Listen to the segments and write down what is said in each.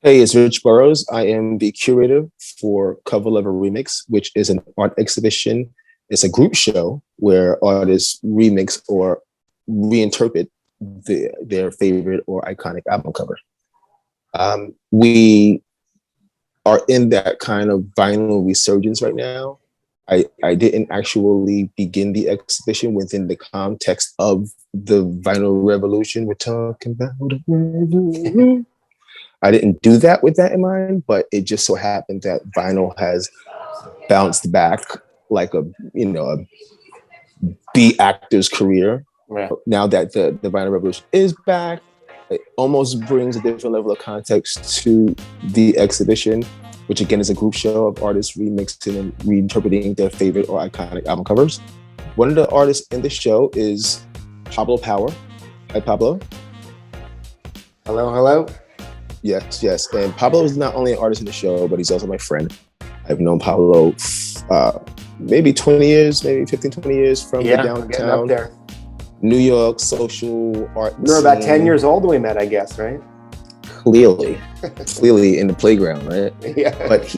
Hey, it's Rich Burroughs. I am the curator for Cover Level Remix, which is an art exhibition. It's a group show where artists remix or reinterpret their favorite or iconic album cover. We are in that kind of vinyl resurgence right now. I didn't actually begin the exhibition within the context of the vinyl revolution. We're talking about I didn't do that with that in mind, but it just so happened that vinyl has bounced back like a B actor's career. Right. Now that the vinyl revolution is back, it almost brings a different level of context to the exhibition, which again is a group show of artists remixing and reinterpreting their favorite or iconic album covers. One of the artists in the show is Pablo Power. Hi, Pablo. Hello, hello. Yes. And Pablo is not only an artist in the show, but he's also my friend. I've known Pablo maybe 20 years, maybe 15, 20 years from the downtown up there. New York social art You were about 10 years old when we met, I guess, right? Clearly in the playground, right? Yeah. But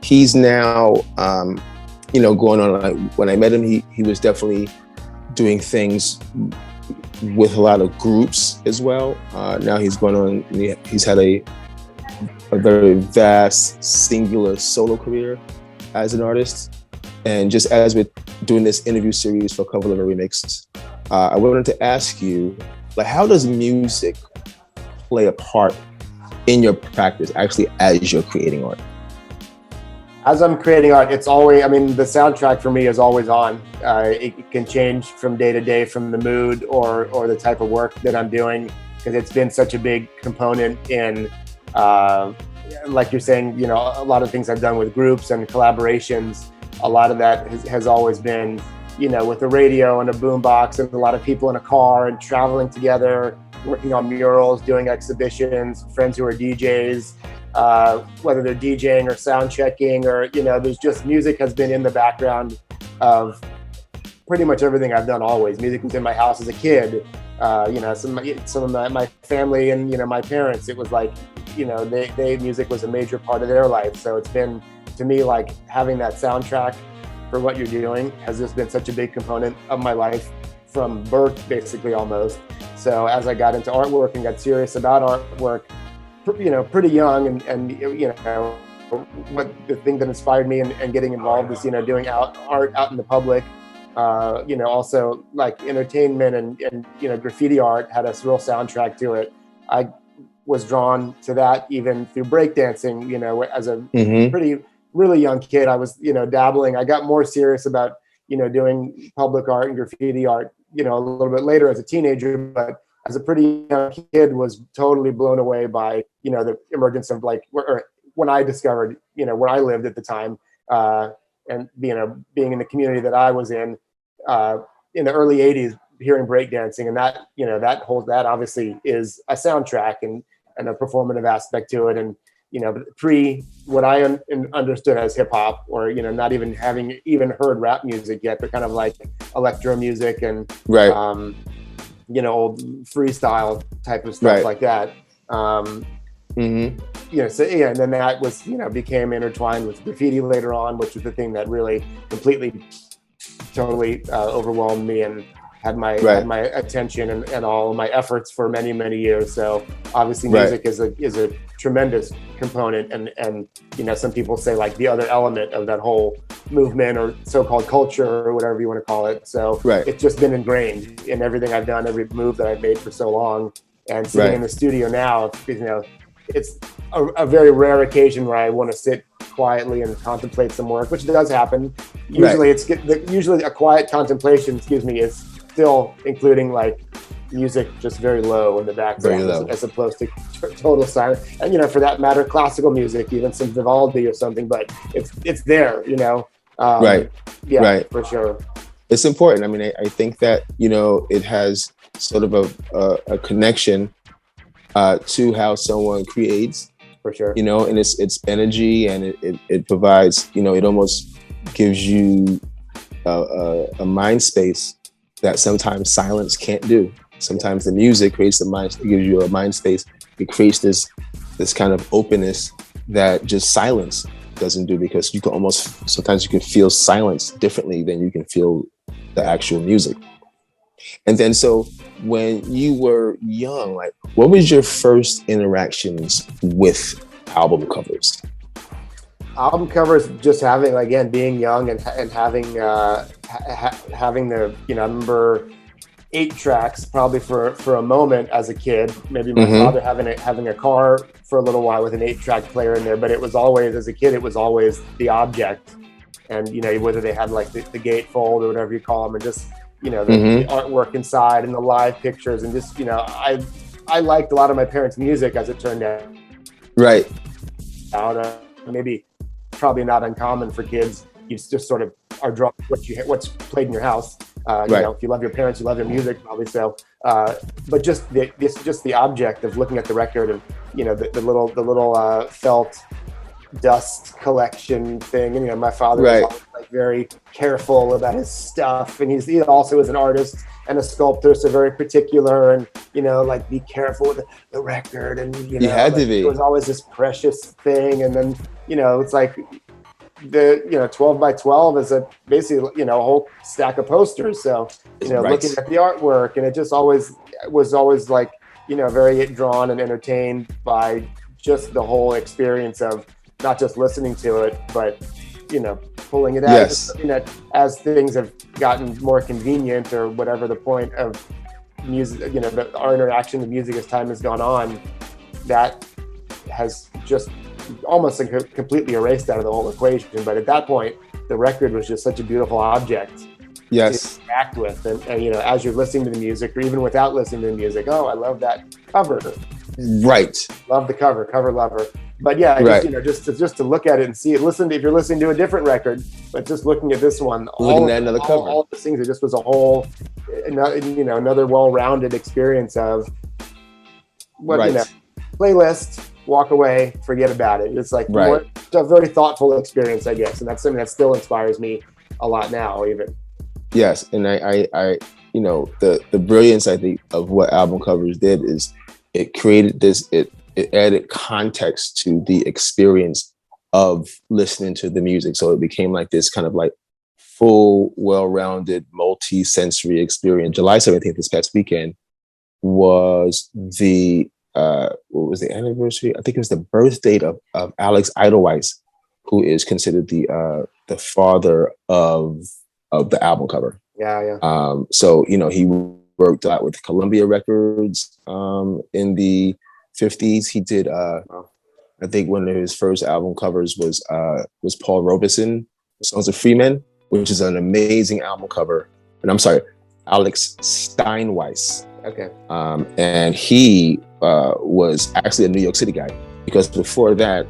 he's now, going on. Like, when I met him, he was definitely doing things with a lot of groups as well. Now he's going on. He's had a very vast, singular solo career as an artist. And just as we're doing this interview series for Cover Level Remix, I wanted to ask you, like, how does music play a part in your practice, actually, as you're creating art? As I'm creating art, it's always, the soundtrack for me is always on. It can change from day to day from the mood or the type of work that I'm doing, because it's been such a big component in, like you're saying, a lot of things I've done with groups and collaborations. A lot of that has always been, with the radio and a boombox and a lot of people in a car and traveling together, working on murals, doing exhibitions, friends who are DJs. Whether they're DJing or sound checking or, there's just music has been in the background of pretty much everything I've done always. Music was in my house as a kid. Some of my family and, my parents, it was like, music was a major part of their life. So it's been, to me, like having that soundtrack for what you're doing has just been such a big component of my life from birth, basically, almost. So as I got into artwork and got serious about artwork, pretty young, and what the thing that inspired me and getting involved is, doing art out in the public. Also like entertainment and graffiti art had a real soundtrack to it. I was drawn to that even through breakdancing, as a really young kid. I was, dabbling. I got more serious about, doing public art and graffiti art, a little bit later as a teenager, but as a pretty young kid was totally blown away by, the emergence of when I discovered, where I lived at the time, and being in the community that I was in the early 80s, hearing breakdancing, and that obviously is a soundtrack and a performative aspect to it. And, pre what I understood as hip hop, or, not even having even heard rap music yet, but kind of like electro music and, right. Old freestyle type of stuff, right, like that. And then that was, became intertwined with graffiti later on, which was the thing that really completely, totally overwhelmed me and had my attention and all of my efforts for many, many years. So obviously music is a tremendous component, and some people say like the other element of that whole movement or so-called culture or whatever you want to call it. So it's just been ingrained in everything I've done, every move that I've made for so long. And sitting in the studio now, it's a very rare occasion where I want to sit quietly and contemplate some work, which does happen. Usually usually a quiet contemplation, is still including like music just very low in the background, as opposed to total silence. And for that matter, classical music, even some Vivaldi or something, but it's there, for sure. It's important. I think that it has sort of a connection to how someone creates, for sure, and it's energy, and it provides, it almost gives you a mind space that sometimes silence can't do. Sometimes the music creates it gives you a mind space. It creates this this kind of openness that just silence doesn't do, because you can almost, sometimes you can feel silence differently than you can feel the actual music. And then, so when you were young, like, what was your first interactions with album covers? Album covers, just having, again, being young and having having the, I remember 8 tracks probably for a moment as a kid. Maybe my father having a car for a little while with an 8-track player in there, but it was always, as a kid, it was always the object, and whether they had like the gatefold or whatever you call them, and just the artwork inside and the live pictures, and just I liked a lot of my parents' music, as it turned out. Right. Maybe probably not uncommon for kids. You just sort of are drawn to what's played in your house. If you love your parents, you love their music, probably so. But just the object of looking at the record, and the little felt dust collection thing. And my father was always, like, very careful about his stuff, and he also is an artist and a sculptor, so very particular, and like, be careful with the record, and he had to be. It was always this precious thing, and then it's like the 12 by 12 is basically a whole stack of posters. So looking at the artwork, and it just was always like very drawn and entertained by just the whole experience of not just listening to it, but pulling it out. Yes. That as things have gotten more convenient, or whatever the point of music, our interaction with music as time has gone on, that has just almost completely erased out of the whole equation. But at that point, the record was just such a beautiful object yes. to interact with, and as you're listening to the music, or even without listening to the music, oh, I love that cover. Right. Love the cover lover. But yeah, just to look at it and see it. If you're listening to a different record, but just looking at this one, looking at another cover, all those things, it just was a whole, another well-rounded experience of what playlist, walk away, forget about it. It's like a very thoughtful experience, I guess, and that's something that still inspires me a lot now, even. Yes, and I the brilliance, I think, of what album covers did is it created this. It added context to the experience of listening to the music. So it became like this kind of like full, well-rounded, multi-sensory experience. July 17th, this past weekend, was the what was the anniversary? I think it was the birth date of Alex Idleweiss, who is considered the father of the album cover. Yeah. So he worked a lot with Columbia Records in the 50s. He did I think one of his first album covers was Paul Robeson, Songs of Freemen, which is an amazing album cover. And I'm sorry, Alex Steinweiss. Okay. And he was actually a New York City guy, because before that,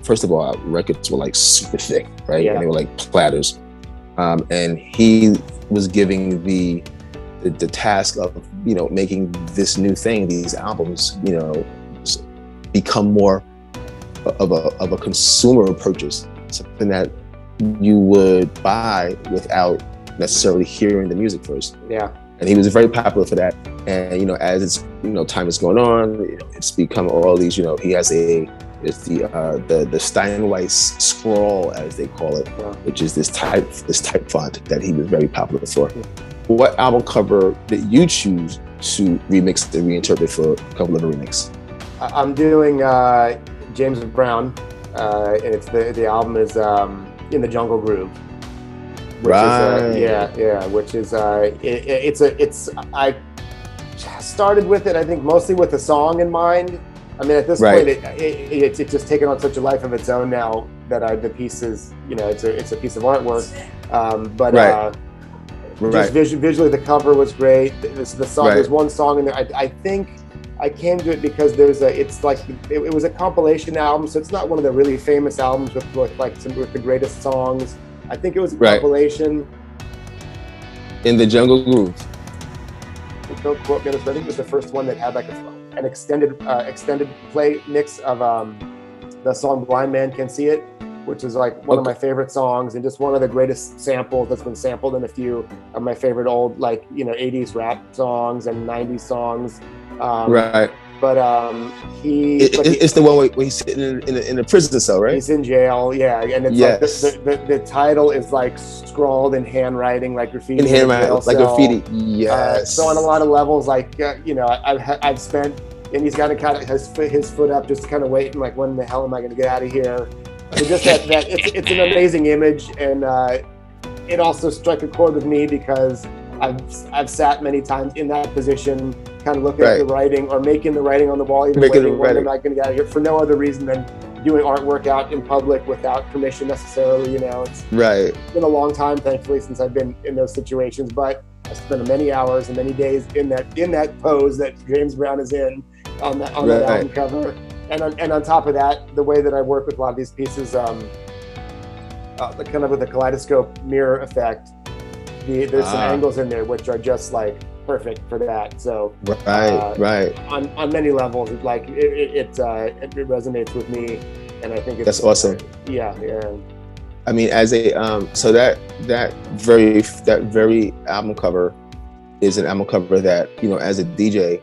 first of all, records were like super thick, right? Yeah. And they were like platters. And he was giving the task of making this new thing, these albums, become more of a consumer purchase, something that you would buy without necessarily hearing the music first. Yeah. And he was very popular for that. And as it's time is going on, it's become all these. He has the Steinweiss scroll, as they call it, which is this type font that he was very popular for. What album cover did you choose to remix and reinterpret for Cover Level Remix? I'm doing James Brown, and it's the album is In the Jungle Groove. Which is, which is I started with it, I think, mostly with the song in mind. I mean, at this point, it's just taken on such a life of its own now that the piece is, it's a piece of artwork. Just visually, the cover was great. The song, there's one song in there. I think I came to it because it was a compilation album, so it's not one of the really famous albums with the greatest songs. I think it was a compilation. In the Jungle Groove. Don't quote me on this, but I think it was the first one that had like an extended play mix of the song "Blind Man Can See It," which is like one of my favorite songs, and just one of the greatest samples that's been sampled in a few of my favorite old 80s rap songs and 90s songs. But it's the one where he's sitting in a prison cell, right? He's in jail, yeah, and it's yes. like the title is like scrawled in handwriting, like graffiti. In handwriting, like graffiti. Yes. So on a lot of levels, like I've spent, and he's got to kind of his foot up, just kind of waiting, like, when the hell am I going to get out of here? So just that it's an amazing image, and it also struck a chord with me because I've sat many times in that position, kind of looking at the writing or making the writing on the wall, even waiting when am I going to get out of here, for no other reason than doing artwork out in public without permission necessarily. It's been a long time, thankfully, since I've been in those situations, but I spent many hours and many days in that pose that James Brown is in on that album cover. And on top of that, the way that I work with a lot of these pieces, kind of with a kaleidoscope mirror effect, there's some angles in there which are just like perfect for that. So on many levels, it resonates with me, and I think that's awesome. Yeah. I mean, as a so that very album cover is an album cover that, as a DJ,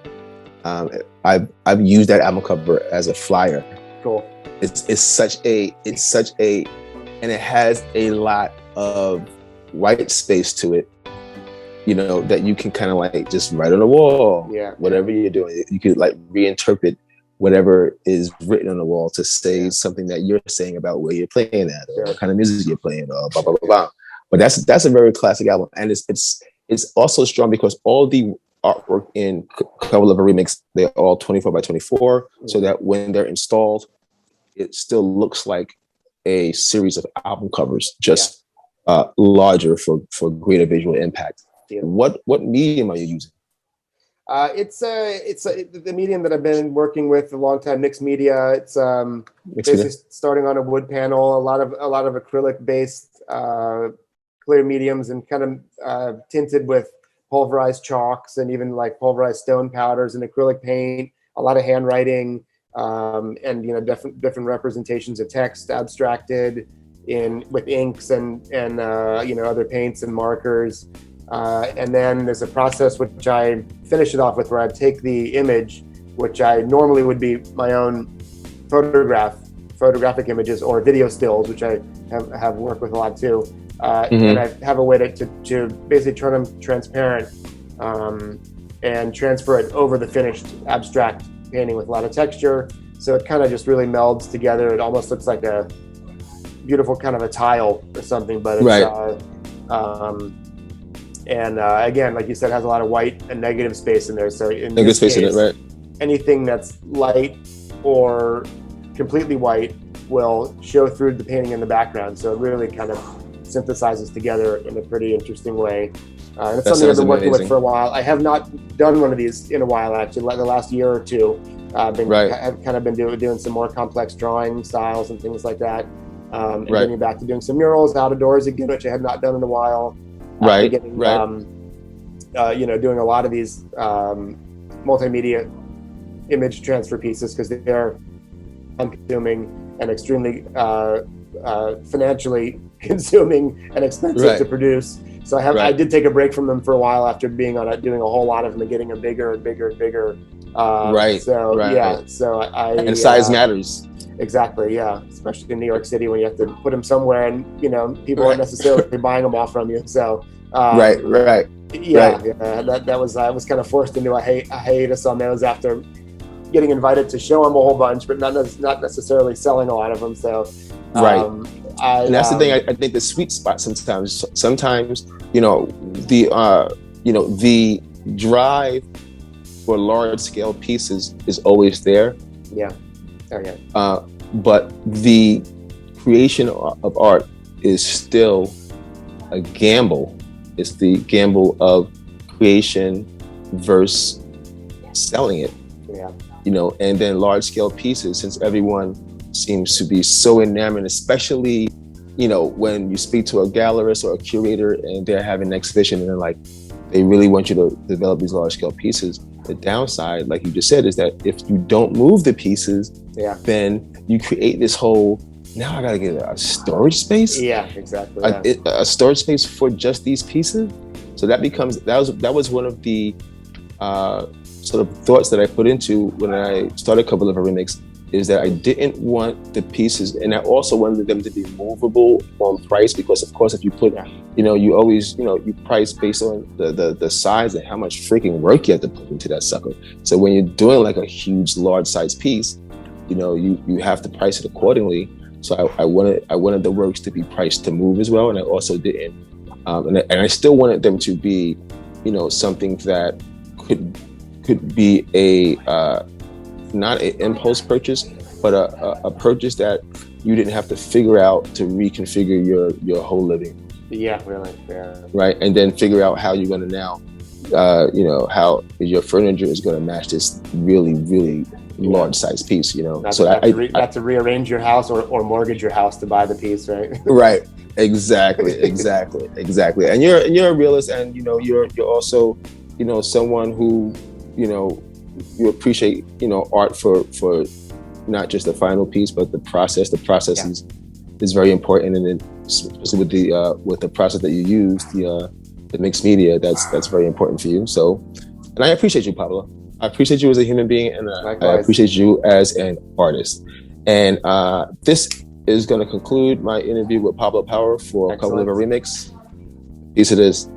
I've used that album cover as a flyer. Cool. It's such a and it has a lot of white space to it, that you can kind of like just write on the wall. Yeah. Whatever you're doing, you could like reinterpret whatever is written on the wall to say something that you're saying about where you're playing at, or what kind of music you're playing, or blah blah blah blah. But that's a very classic album, and it's also strong because all the artwork in Cover Lover Remix, they're all 24 by 24, so that when they're installed, it still looks like a series of album covers, just larger for greater visual impact. Yeah. What medium are you using? It's the medium that I've been working with a long time, mixed media. It's basically starting on a wood panel, a lot of acrylic based clear mediums, and kind of tinted with pulverized chalks and even like pulverized stone powders and acrylic paint, a lot of handwriting, and different representations of text abstracted with inks and other paints and markers. And then there's a process which I finish it off with, where I take the image, which I normally would be my own photographic images or video stills, which I have worked with a lot too. And I have a way to basically turn them transparent and transfer it over the finished abstract painting with a lot of texture. So it kind of just really melds together. It almost looks like a beautiful kind of a tile or something, but it's again, like you said, has a lot of white and negative space in there. So in negative space in it, right? Anything that's light or completely white will show through the painting in the background. So it really kind of synthesizes together in a pretty interesting way. And it's something I've been working with for a while. I have not done one of these in a while, actually. Like the last year or two, I've kind of been doing some more complex drawing styles and things like that. And getting back to doing some murals out of doors again, which I had not done in a while. Doing a lot of these multimedia image transfer pieces, because they're consuming and extremely financially consuming and expensive to produce. So I did take a break from them for a while after doing a whole lot of them and getting them bigger and bigger and bigger. So and size matters. Exactly, yeah. Especially in New York City, when you have to put them somewhere and people aren't necessarily buying them all from you. So I was kind of forced into a hiatus on those after getting invited to show them a whole bunch, but not necessarily selling a lot of them. So and that's the thing. I think the sweet spot sometimes the drive for large scale pieces is always there. Yeah. Okay. But the creation of art is still a gamble. It's the gamble of creation versus selling it. Yeah. And then large scale pieces, since everyone seems to be so enamored, especially, when you speak to a gallerist or a curator and they're having an exhibition and they're like, they really want you to develop these large scale pieces. The downside, like you just said, is that if you don't move the pieces, then you create this whole, now I gotta get a storage space. Yeah, exactly. A storage space for just these pieces. So that was one of the sort of thoughts that I put into when I started Couple of Remix is that I didn't want the pieces, and I also wanted them to be movable on price, because of course if you put, you always, you price based on the size and how much freaking work you have to put into that sucker. So when you're doing like a huge, large size piece, you have to price it accordingly. So I wanted the works to be priced to move as well, and I also didn't, and I still wanted them to be, something that could be a not an impulse purchase, but a purchase that you didn't have to figure out to reconfigure your whole living. Yeah, really. Yeah. Right, and then figure out how you're going to now, how your furniture is going to match this really, really large size piece. Not so not to rearrange your house or mortgage your house to buy the piece, right? Right. Exactly. And you're a realist, and you're also someone who you appreciate art for not just the final piece, but the process. The process is very important, and then especially with the process that you use, the mixed media, that's very important for you. So, and I appreciate you, Pablo. I appreciate you as a human being, and I appreciate you as an artist. And this is going to conclude my interview with Pablo Power for Couple of Remix. Peace it is.